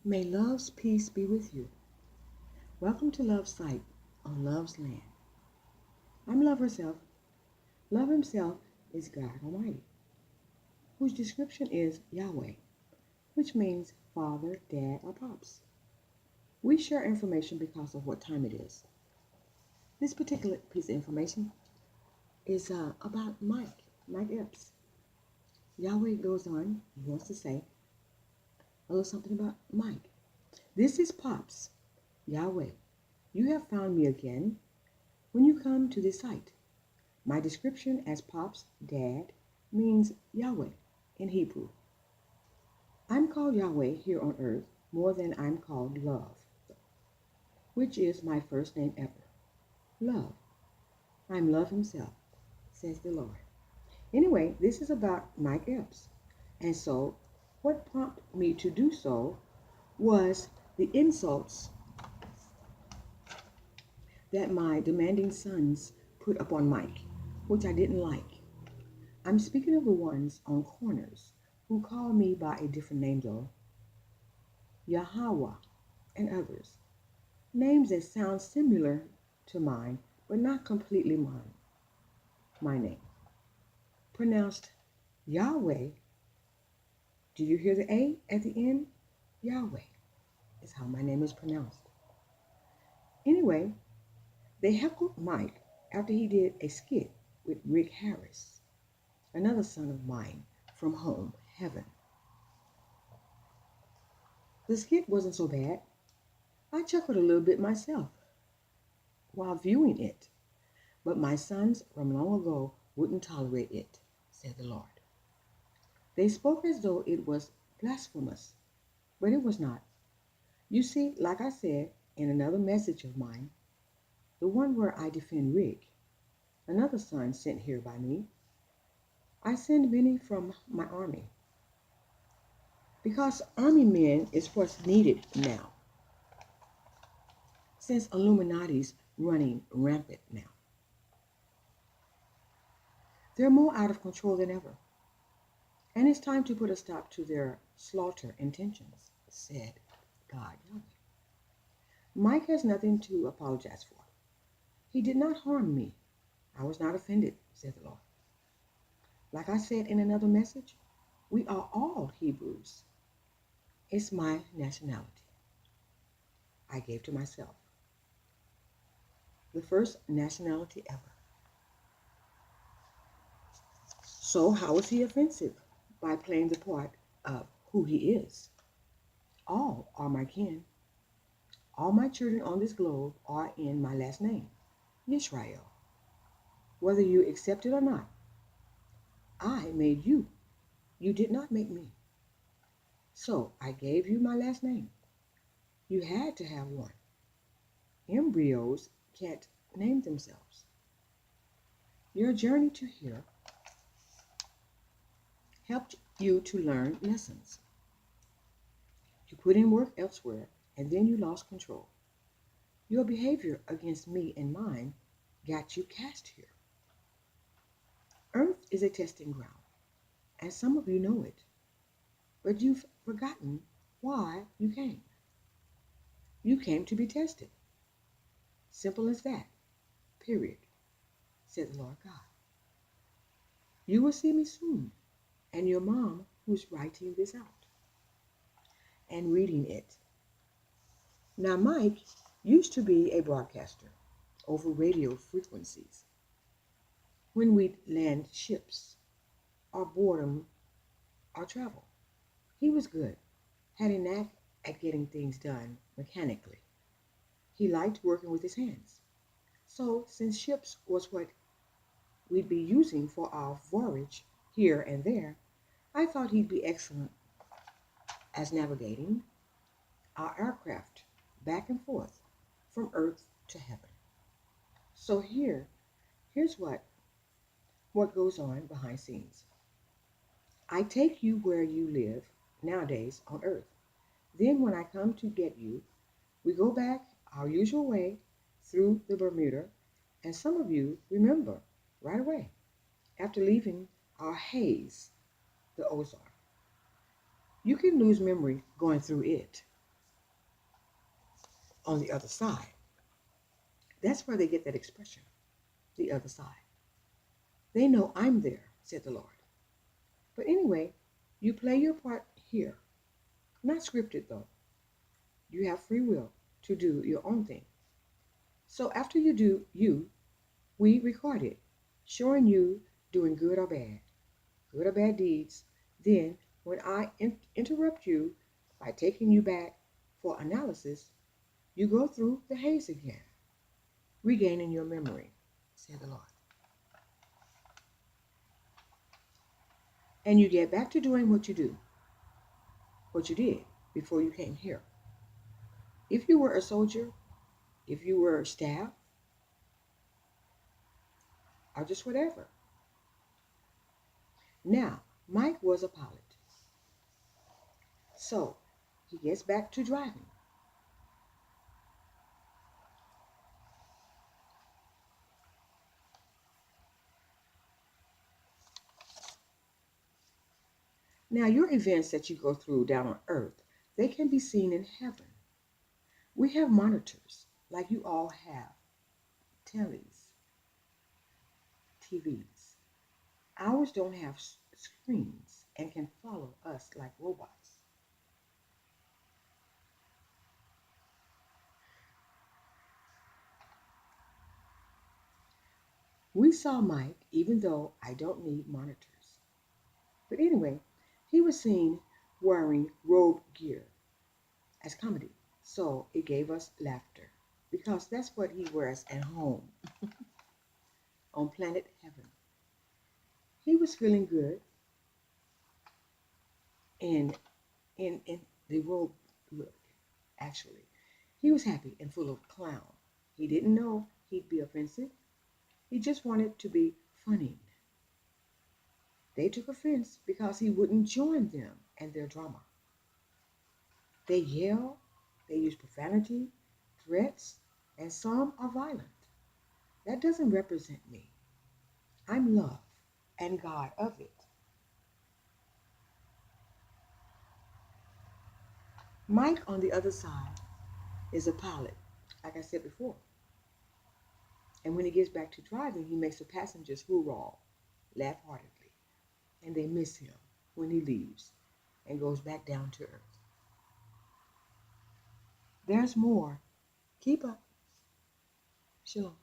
May love's peace be with you. Welcome to Love's Sight on Love's Land. I'm Love herself. Love himself is God Almighty, whose description is Yahweh, which means Father, Dad, or Pops. We share information because of what time it is. This particular piece of information is about Mike Epps. Yahweh goes on, he wants to say a little something about Mike. This is Pops, Yahweh. You have found me again when you come to this site. My description as Pop's dad means Yahweh in Hebrew. I'm called Yahweh here on earth more than I'm called Love, which is my first name ever. Love. I'm Love himself, says the Lord. Anyway, this is about Mike Epps. And so, what prompted me to do so was the insults that my demanding sons put upon Mike, which I didn't like. I'm speaking of the ones on corners who call me by a different name though, Yahweh and others. Names that sound similar to mine, but not completely mine. My name. Pronounced Yahweh. Do you hear the A at the end? Yahweh is how my name is pronounced. Anyway, they heckled Mike after he did a skit with Rick Harris, another son of mine from home, heaven. The skit wasn't so bad. I chuckled a little bit myself while viewing it, but my sons from long ago wouldn't tolerate it, said the Lord. They spoke as though it was blasphemous, but it was not. You see, like I said in another message of mine, the one where I defend Rick, another son sent here by me, I send many from my army. Because army men is what's needed now, since Illuminati's running rampant now. They're more out of control than ever. And it's time to put a stop to their slaughter intentions, said God. Mike has nothing to apologize for. He did not harm me. I was not offended, said the Lord. Like I said in another message, we are all Hebrews. It's my nationality. I gave to myself. The first nationality ever. So how is he offensive? By playing the part of who he is. All are my kin. All my children on this globe are in my last name, Yisrael. Whether you accept it or not, I made you. You did not make me. So I gave you my last name. You had to have one. Embryos can't name themselves. Your journey to here helped you to learn lessons. You put in work elsewhere, and then you lost control. Your behavior against me and mine got you cast here. Earth is a testing ground, and some of you know it, but you've forgotten why you came. You came to be tested. Simple as that, period, said the Lord God. You will see me soon, and your mom who's writing this out and reading it. Now, Mike used to be a broadcaster over radio frequencies when we'd land ships or boredom or travel. He was good, had a knack at getting things done mechanically. He liked working with his hands. So, since ships was what we'd be using for our voyage here and there, I thought he'd be excellent as navigating our aircraft back and forth from Earth to heaven. So here's what goes on behind scenes. I take you where you live nowadays on Earth. Then when I come to get you, we go back our usual way through the Bermuda, and some of you remember right away after leaving our haze, the ozone. You can lose memory going through it. on the other side. That's where they get that expression, the other side. They know I'm there, said the Lord. But anyway, you play your part here. Not scripted, though. You have free will to do your own thing. So after you do you, we record it, showing you doing good or bad deeds. Then, when I interrupt you by taking you back for analysis, you go through the haze again, regaining your memory, said the Lord. And you get back to doing what you did before you came here. If you were a soldier, if you were staff, or just whatever. Now, Mike was a pilot. So he gets back to driving. Now, your events that you go through down on earth, they can be seen in heaven. We have monitors, like you all have, TVs. Ours don't have screens and can follow us like robots. We saw Mike, even though I don't need monitors. But anyway, he was seen wearing robe gear as comedy. So it gave us laughter because that's what he wears at home on planet heaven. He was feeling good in in the robe look, actually. He was happy and full of clown. He didn't know he'd be offensive. He just wanted to be funny. They took offense because he wouldn't join them and their drama. They yell, they use profanity, threats, and some are violent. That doesn't represent me. I'm love and God of it. Mike, on the other side, is a pilot, like I said before. And when he gets back to driving, he makes the passengers hoorah, laugh heartedly, and they miss him when he leaves and goes back down to earth. There's more. Keep up. Shalom.